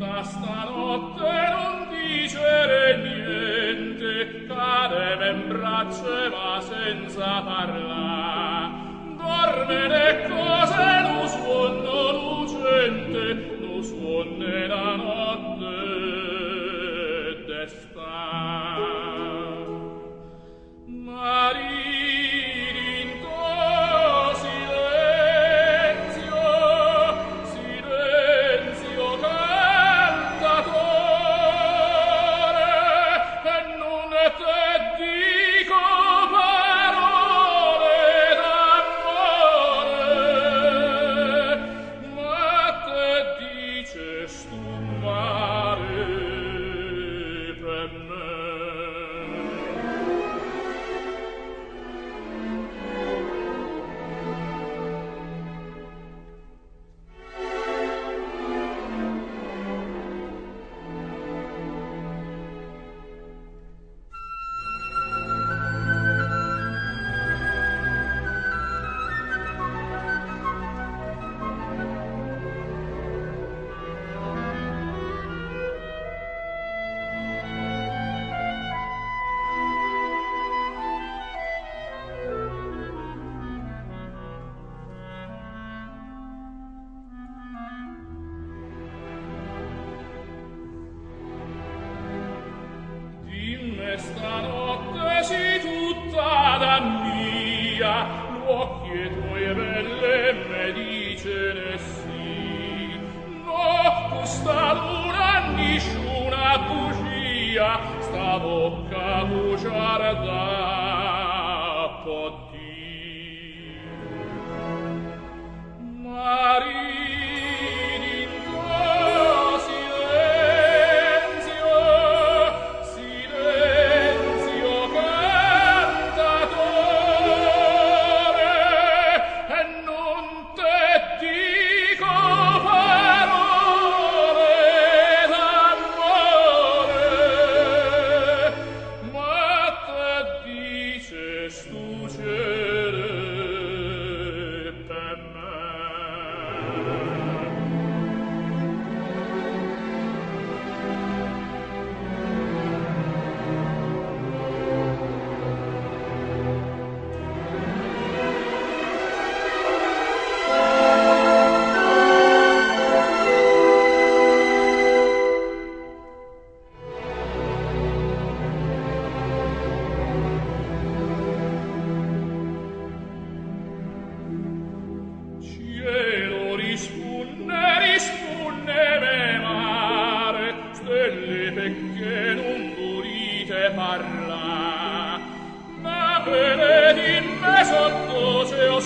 città stanotte non dicere niente, cadeva in braccio ma senza parlare. Dorme le cose, lo suono lucente, lo suonne la notte d'estate. Stanotte si tutta da mia, l'occhi e tuoi belle me dicene sì. No, questa luna nisciuna bugia, sta bocca bugiarda può dir. Perché non volite parla, ma venete in me sotto se o